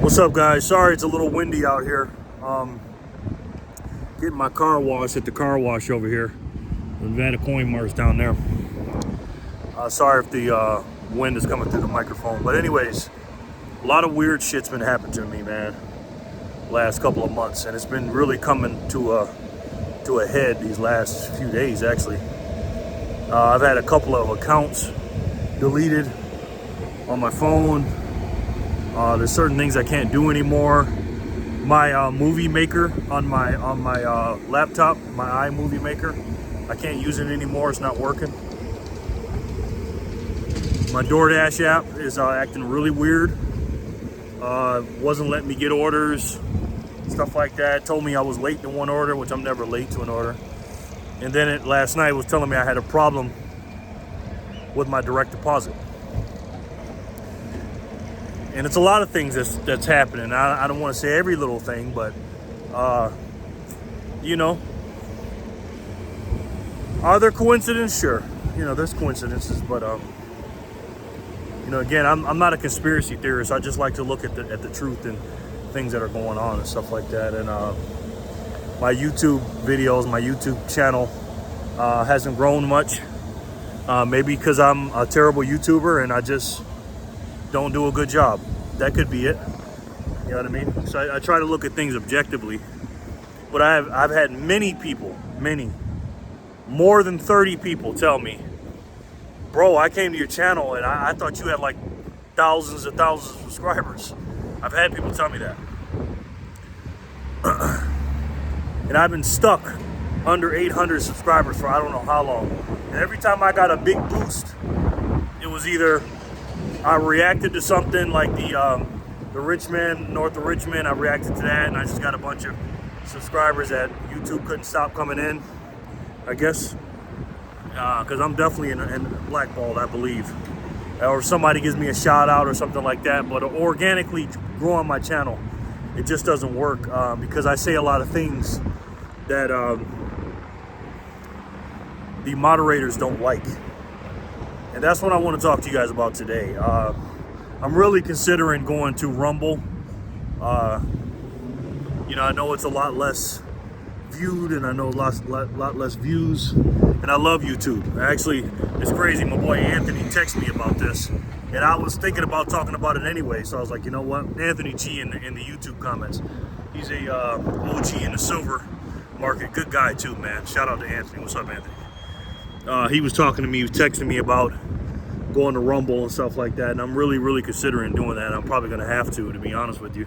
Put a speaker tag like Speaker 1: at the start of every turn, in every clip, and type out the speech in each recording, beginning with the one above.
Speaker 1: What's up, guys? Sorry it's a little windy out here. Getting my car washed at the car wash over here. The Nevada Coin Mars down there. Sorry if the wind is coming through the microphone. But anyways, a lot of weird shit's been happening to me, man, last couple of months. And it's been really coming to a head these last few days, actually. I've had a couple of accounts deleted on my phone. There's certain things I can't do anymore. My movie maker on my laptop, my iMovie maker, I can't use it anymore. It's not working. My DoorDash app is acting really weird. Wasn't letting me get orders, stuff like that. Told me I was late to one order, which I'm never late to an order. And then last night was telling me I had a problem with my direct deposit. And it's a lot of things that's happening. I don't want to say every little thing, but, are there coincidences? Sure. There's coincidences, but, again, I'm not a conspiracy theorist. I just like to look at the truth and things that are going on and stuff like that. And my YouTube videos, my YouTube channel hasn't grown much. Maybe because I'm a terrible YouTuber and I just don't do a good job. That could be it. You know what I mean? So I try to look at things objectively. But I've had many people, more than 30 people tell me, bro, I came to your channel and I thought you had like thousands and thousands of subscribers. I've had people tell me that. And I've been stuck under 800 subscribers for I don't know how long. And every time I got a big boost, it was either I reacted to something like the Richmond, north of Richmond. I reacted to that, and I just got a bunch of subscribers that YouTube couldn't stop coming in, I guess, because I'm definitely in blackballed, I believe. Or somebody gives me a shout out or something like that, but organically growing my channel, it just doesn't work because I say a lot of things that the moderators don't like. And that's what I want to talk to you guys about today. I'm really considering going to Rumble. I know it's a lot less viewed and I know a lot less views. And I love YouTube. Actually, it's crazy. My boy Anthony texted me about this. And I was thinking about talking about it anyway. So I was like, you know what? Anthony G in the YouTube comments. He's a OG in the silver market. Good guy too, man. Shout out to Anthony. What's up, Anthony? He was talking to me, he was texting me about going to Rumble and stuff like that, and I'm really considering doing that. I'm probably going to have to be honest with you.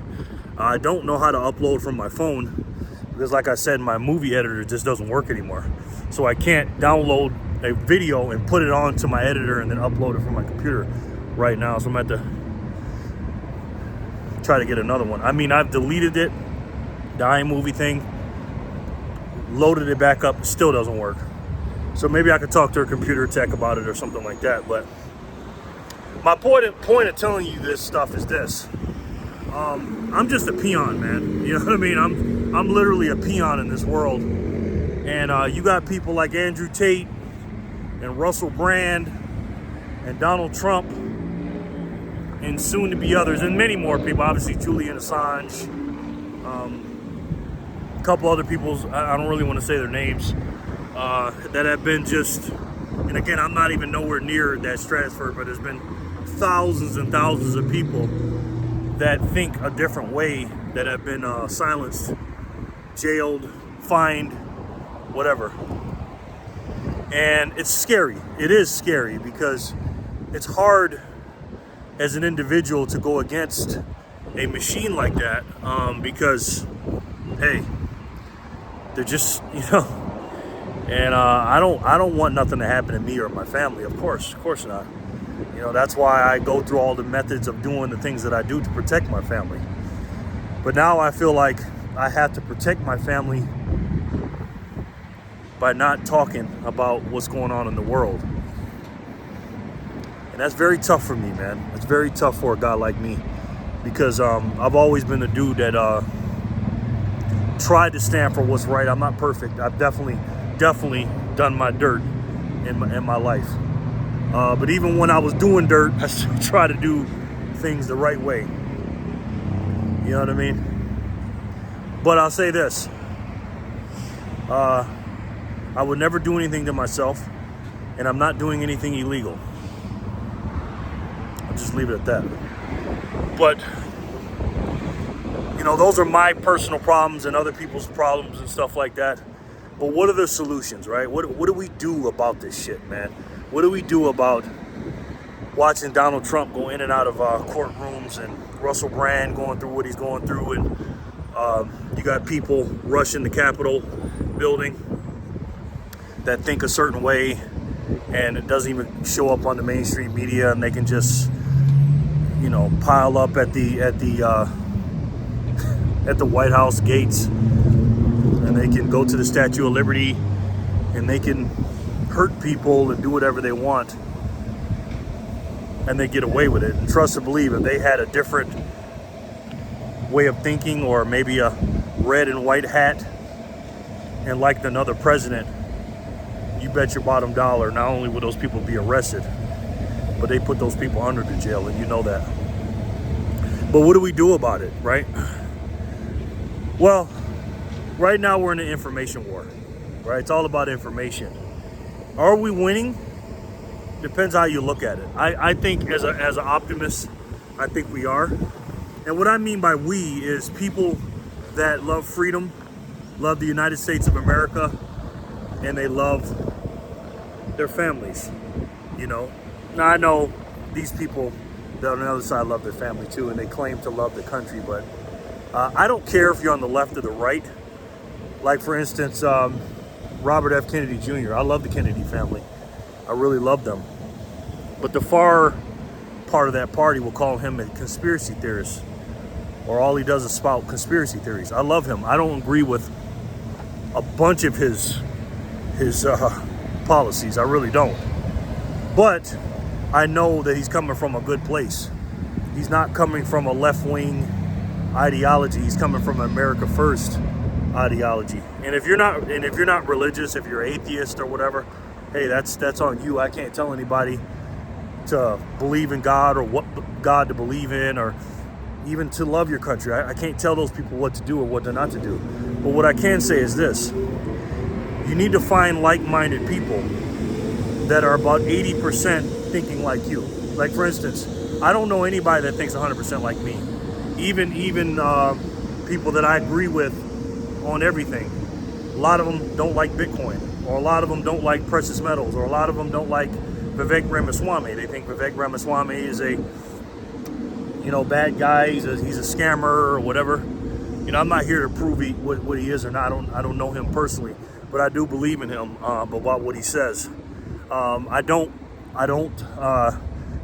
Speaker 1: I don't know how to upload from my phone because, like I said, my movie editor just doesn't work anymore. So I can't download a video and put it onto my editor and then upload it from my computer right now. So I'm going to have to try to get another one. I mean, I've deleted it, the iMovie thing, loaded it back up, still doesn't work. So maybe I could talk to a computer tech about it or something like that. But my point of telling you this stuff is this. I'm just a peon, man. You know what I mean? I'm literally a peon in this world. And you got people like Andrew Tate and Russell Brand and Donald Trump and soon to be others and many more people. Obviously Julian Assange. A couple other people, I don't really want to say their names. That have been just, and again, I'm not even nowhere near that stratosphere, but there's been thousands and thousands of people that think a different way that have been silenced, jailed, fined, whatever. And it's scary. It is scary because it's hard as an individual to go against a machine like that because, hey, they're just, And I don't want nothing to happen to me or my family. Of course not. That's why I go through all the methods of doing the things that I do to protect my family. But now I feel like I have to protect my family by not talking about what's going on in the world. And that's very tough for me, man. It's very tough for a guy like me because I've always been a dude that tried to stand for what's right. I'm not perfect. I've definitely done my dirt in my life. But even when I was doing dirt, I tried to do things the right way. You know what I mean? But I'll say this. I would never do anything to myself, and I'm not doing anything illegal. I'll just leave it at that. But, you know, those are my personal problems and other people's problems and stuff like that. But what are the solutions, right? What do we do about this shit, man? What do we do about watching Donald Trump go in and out of courtrooms, and Russell Brand going through what he's going through, and you got people rushing the Capitol building that think a certain way, and it doesn't even show up on the mainstream media, and they can just, you know, pile up at the at the White House gates, and they can go to the Statue of Liberty, and they can hurt people and do whatever they want, and they get away with it. And trust and believe, if they had a different way of thinking, or maybe a red and white hat, and liked another president, you bet your bottom dollar not only would those people be arrested, but they put those people under the jail, and you know that. But what do we do about it, right? Well, right now we're in an information war, right? It's all about information. Are we winning? Depends how you look at it. I think as an optimist, I think we are. And what I mean by we is people that love freedom, love the United States of America, and they love their families, you know. Now, I know these people that on the other side love their family too, and they claim to love the country, but I don't care if you're on the left or the right. Like, for instance, Robert F. Kennedy Jr. I love the Kennedy family. I really love them. But the far part of that party will call him a conspiracy theorist, or all he does is spout conspiracy theories. I love him. I don't agree with a bunch of his policies. I really don't. But I know that he's coming from a good place. He's not coming from a left-wing ideology. He's coming from America First ideology. And if you're not religious, if you're atheist or whatever, hey, that's on you. I can't tell anybody to believe in God, or what God to believe in, or even to love your country. I can't tell those people what to do or what not to do. But what I can say is this: you need to find like-minded people that are about 80% thinking like you. Like, for instance, I don't know anybody that thinks 100% like me. Even people that I agree with on everything. A lot of them don't like Bitcoin, or a lot of them don't like precious metals, or a lot of them don't like Vivek Ramaswamy. They think Vivek Ramaswamy is a, you know, bad guy. He's a scammer or whatever. You know, I'm not here to prove what he is or not. I don't know him personally, but I do believe in him about what he says. I don't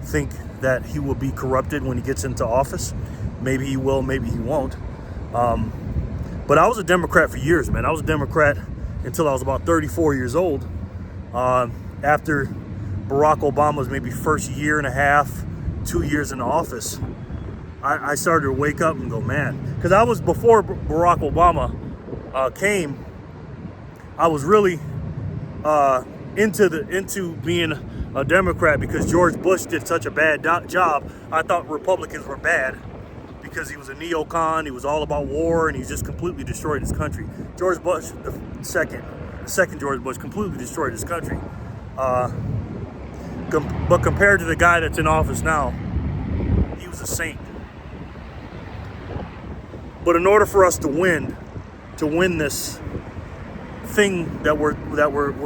Speaker 1: think that he will be corrupted when he gets into office. Maybe he will, maybe he won't. But I was a Democrat for years, man. I was a Democrat until I was about 34 years old. After Barack Obama's maybe first year and a half, 2 years in office, I started to wake up and go, man. Because I was, before Barack Obama came, I was really into being a Democrat because George Bush did such a bad job. I thought Republicans were bad because he was a neocon, he was all about war, and he just completely destroyed his country. George Bush, the second George Bush, completely destroyed his country. But compared to the guy that's in office now, he was a saint. But in order for us to win this thing that we're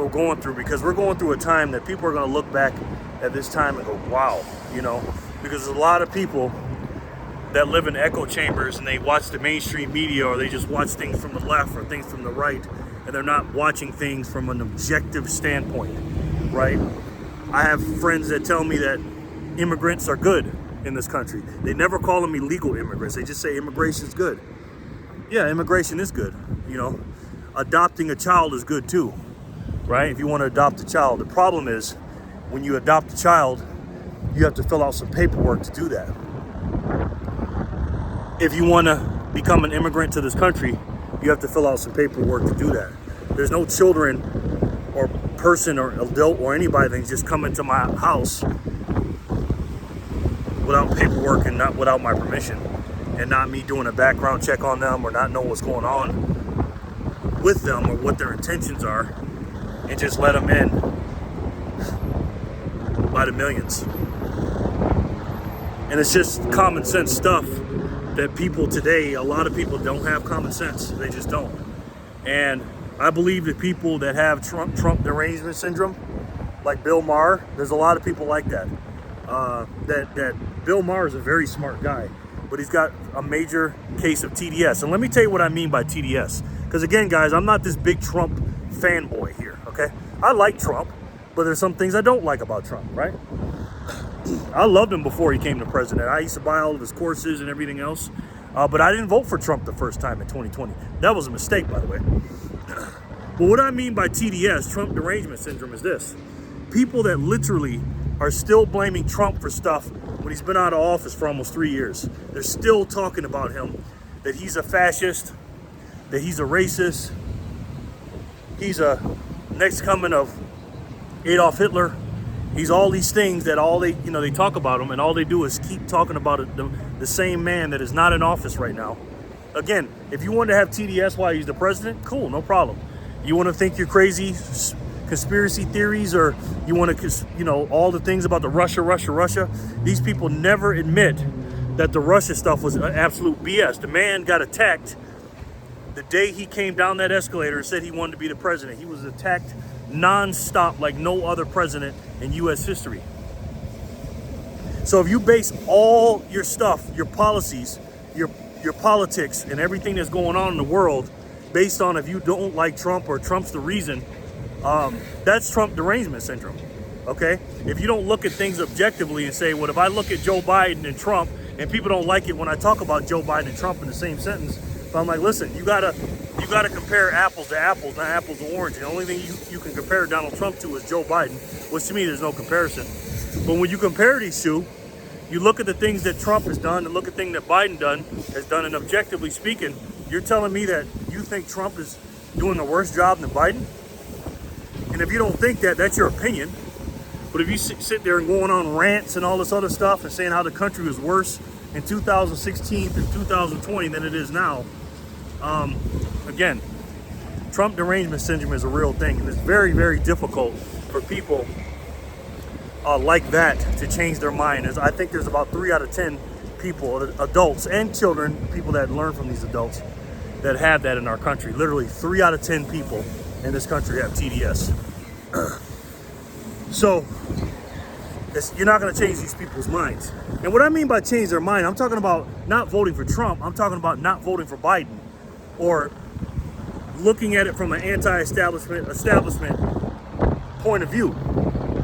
Speaker 1: going through, because we're going through a time that people are going to look back at this time and go, wow, you know, because there's a lot of people that live in echo chambers, and they watch the mainstream media, or they just watch things from the left or things from the right, and they're not watching things from an objective standpoint, right? I have friends that tell me that immigrants are good in this country. They never call them illegal immigrants. They just say immigration is good. Yeah, immigration is good. You know, adopting a child is good too, right? If you want to adopt a child. The problem is, when you adopt a child, you have to fill out some paperwork to do that. If you want to become an immigrant to this country, you have to fill out some paperwork to do that. There's no children or person or adult or anybody that can just come into my house without paperwork and not without my permission and not me doing a background check on them or not know what's going on with them or what their intentions are, and just let them in by the millions. And it's just common sense stuff that people today, a lot of people don't have common sense. They just don't. And I believe that people that have Trump derangement syndrome, like Bill Maher, there's a lot of people like that. That Bill Maher is a very smart guy, but he's got a major case of TDS. And let me tell you what I mean by TDS. Because again, guys, I'm not this big Trump fanboy here, okay? I like Trump, but there's some things I don't like about Trump, right? I loved him before he came to president. I used to buy all of his courses and everything else. But I didn't vote for Trump the first time in 2020. That was a mistake, by the way. But what I mean by TDS, Trump derangement syndrome, is this. People that literally are still blaming Trump for stuff when he's been out of office for almost 3 years. They're still talking about him, that he's a fascist, that he's a racist, he's a next coming of Adolf Hitler. He's all these things that they talk about him, and all they do is keep talking about it, the same man that is not in office right now. Again, if you want to have TDS while he's the president, cool, no problem. You want to think you're crazy conspiracy theories, or you want to, all the things about the Russia. These people never admit that the Russia stuff was absolute BS. The man got attacked the day he came down that escalator and said he wanted to be the president. He was attacked non-stop like no other president in U.S. history. So if you base all your stuff, your policies, your politics, and everything that's going on in the world based on if you don't like Trump or Trump's the reason, that's Trump derangement syndrome, okay? If you don't look at things objectively and say, well, if I look at Joe Biden and Trump, and people don't like it when I talk about Joe Biden and Trump in the same sentence, but I'm like, listen, you gotta compare apples to apples, not apples to orange. And the only thing you can compare Donald Trump to is Joe Biden, which to me there's no comparison. But when you compare these two, you look at the things that Trump has done and look at things that Biden has done, and objectively speaking, you're telling me that you think Trump is doing a worse job than Biden? And if you don't think that, that's your opinion. But if you sit there and going on rants and all this other stuff and saying how the country was worse in 2016 and 2020 than it is now, again, Trump derangement syndrome is a real thing, and it's very, very difficult for people like that to change their mind. I think there's about 3 out of 10 people, adults and children, people that learn from these adults, that have that in our country. Literally 3 out of 10 people in this country have TDS. So you're not going to change these people's minds. And what I mean by change their mind, I'm talking about not voting for Trump. I'm talking about not voting for Biden, or looking at it from an establishment point of view,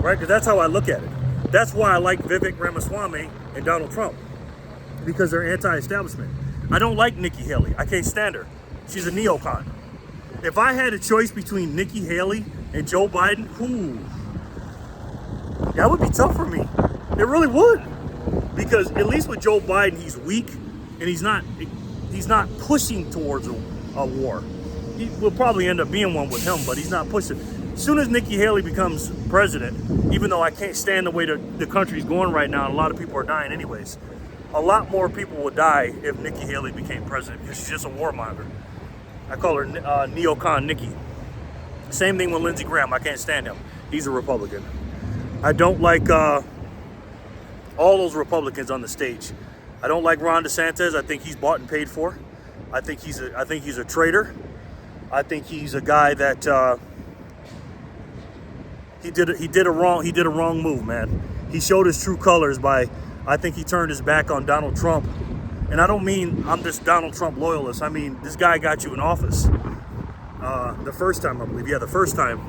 Speaker 1: right? Because that's how I look at it. That's why I like Vivek Ramaswamy and Donald Trump, because they're anti-establishment. I don't like Nikki Haley. I can't stand her. She's a neocon. If I had a choice between Nikki Haley and Joe Biden, that would be tough for me. It really would. Because at least with Joe Biden, he's weak, and he's not pushing towards a war. He will probably end up being one with him, but he's not pushing. As soon as Nikki Haley becomes president, even though I can't stand the way the country's going right now, and a lot of people are dying anyways, a lot more people would die if Nikki Haley became president, because she's just a warmonger. I call her neocon Nikki. Same thing with Lindsey Graham. I can't stand him. He's a Republican. I don't like all those Republicans on the stage. I don't like Ron DeSantis. I think he's bought and paid for. I think he's a traitor. I think he's a guy that he did a wrong move, man. He showed his true colors by, I think he turned his back on Donald Trump. And I don't mean I'm this Donald Trump loyalist. I mean, this guy got you in office the first time, I believe. Yeah, the first time.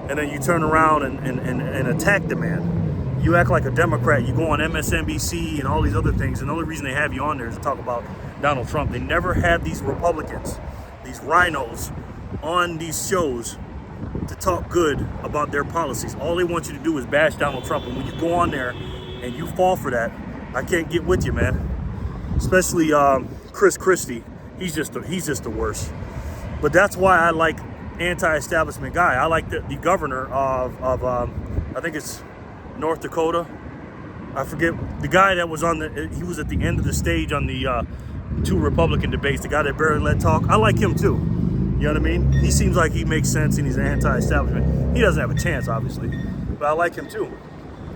Speaker 1: And then you turn around and attack the man. You act like a Democrat. You go on MSNBC and all these other things. And the only reason they have you on there is to talk about Donald Trump. They never had these Republicans, these rhinos, on these shows to talk good about their policies. All they want you to do is bash Donald Trump. And when you go on there and you fall for that, I can't get with you, man. Especially Chris Christie. He's just the worst. But that's why I like anti-establishment guy. I like the governor of I think it's North Dakota. I forget the guy that was he was at the end of the stage on the two Republican debates, the guy that barely let talk, I like him too. You know what I mean? He seems like he makes sense and he's anti-establishment. He doesn't have a chance, obviously, but I like him too.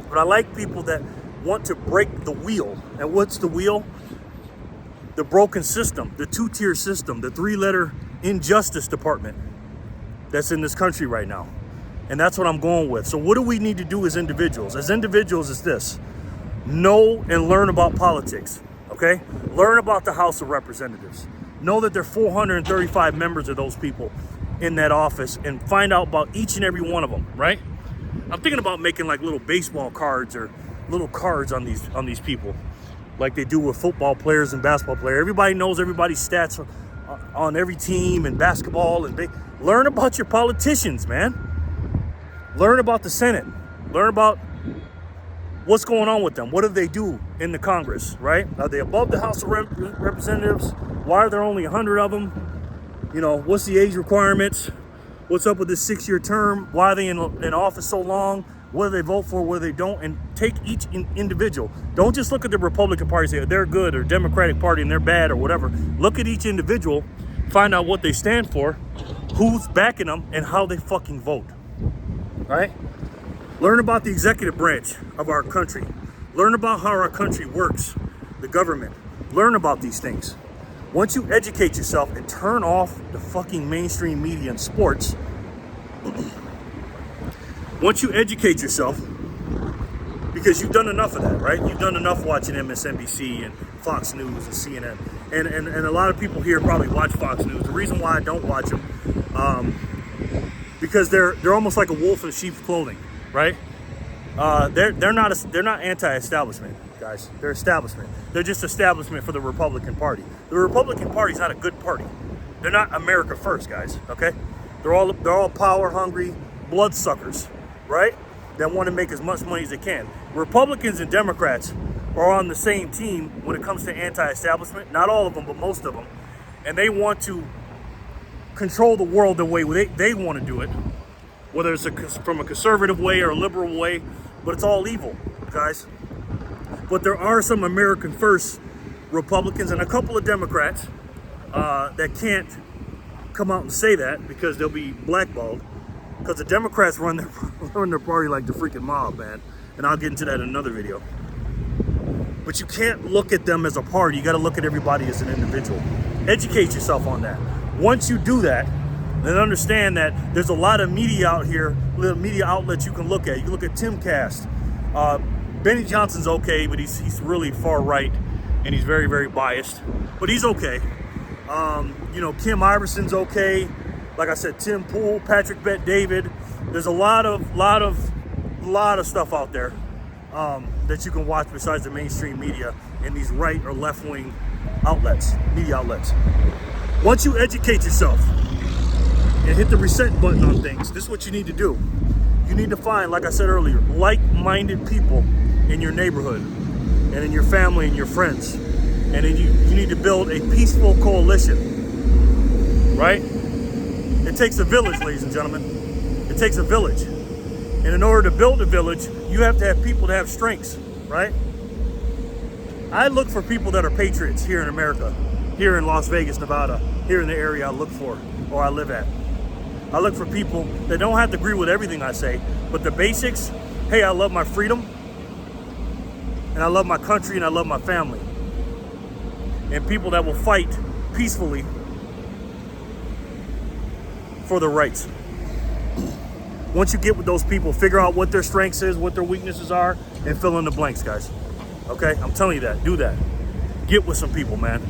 Speaker 1: But I like people that want to break the wheel. And what's the wheel? The broken system, the two-tier system, the three-letter injustice department that's in this country right now. And that's what I'm going with. So what do we need to do as individuals? As individuals is this: know and learn about politics, okay? Learn about the House of Representatives. Know that there are 435 members of those people in that office, and find out about each and every one of them, right? I'm thinking about making like little baseball cards or little cards on these people, like they do with football players and basketball players. Everybody knows everybody's stats on every team and basketball, and learn about your politicians, man. Learn about the Senate. Learn about what's going on with them. What do they do in the Congress, right? Are they above the House of Representatives? Why are there only 100 of them? You know, what's the age requirements? What's up with this 6-year term? Why are they in office so long? What do they vote for? What do they don't? And take each individual. Don't just look at the Republican Party and say they're good, or Democratic Party and they're bad, or whatever. Look at each individual, find out what they stand for, who's backing them, and how they fucking vote. Right? Learn about the executive branch of our country. Learn about how our country works, the government. Learn about these things. Once you educate yourself and turn off the fucking mainstream media and sports, once you educate yourself, because you've done enough of that, right? You've done enough watching MSNBC and Fox News and CNN. And a lot of people here probably watch Fox News. The reason why I don't watch them, because they're almost like a wolf in sheep's clothing, right? They're not anti-establishment, guys. They're establishment. They're just establishment for the Republican Party. The Republican Party is not a good party. They're not America first, guys. Okay? They're all power hungry bloodsuckers, right? That want to make as much money as they can. Republicans and Democrats are on the same team when it comes to anti-establishment. Not all of them, but most of them. And they want to control the world the way they want to do it, whether it's from a conservative way or a liberal way, but it's all evil, guys. But there are some American first Republicans and a couple of Democrats that can't come out and say that because they'll be blackballed, because the Democrats run their party like the freaking mob, man. And I'll get into that in another video. But you can't look at them as a party. You got to look at everybody as an individual. Educate yourself on that. Once you do that, then understand that there's a lot of media out here, little media outlets you can look at. You can look at Timcast. Benny Johnson's okay, but he's really far right, and he's very, very biased. But he's okay. You know, Kim Iverson's okay. Like I said, Tim Pool, Patrick Bet-David. There's a lot of stuff out there that you can watch besides the mainstream media and these right or left-wing outlets, media outlets. Once you educate yourself and hit the reset button on things, this is what you need to do. You need to find, like I said earlier, like-minded people in your neighborhood and in your family and your friends. And then you need to build a peaceful coalition, right? It takes a village, ladies and gentlemen. It takes a village. And in order to build a village, you have to have people that have strengths, right? I look for people that are patriots here in America, here in Las Vegas, Nevada, here in the area I look for, or I live at. I look for people that don't have to agree with everything I say, but the basics: hey, I love my freedom, and I love my country, and I love my family. And people that will fight peacefully for their rights. Once you get with those people, figure out what their strengths is, what their weaknesses are, and fill in the blanks, guys. Okay? I'm telling you that. Do that. Get with some people, man.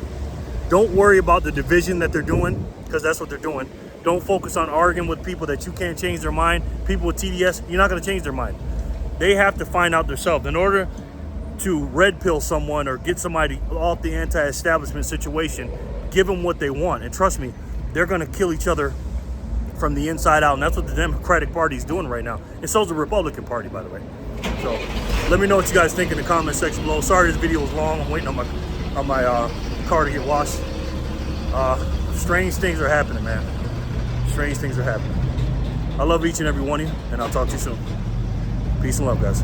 Speaker 1: Don't worry about the division that they're doing, because that's what they're doing. Don't focus on arguing with people that you can't change their mind. People with TDS, you're not going to change their mind. They have to find out themselves. In order to red pill someone or get somebody off the anti-establishment situation, give them what they want. And trust me, they're going to kill each other from the inside out. And that's what the Democratic Party is doing right now. And so's the Republican Party, by the way. So let me know what you guys think in the comment section below. Sorry this video was long. I'm waiting on my car to get washed. Strange things are happening, man. Strange things are happening. I love each and every one of you, and I'll talk to you soon. Peace and love, guys.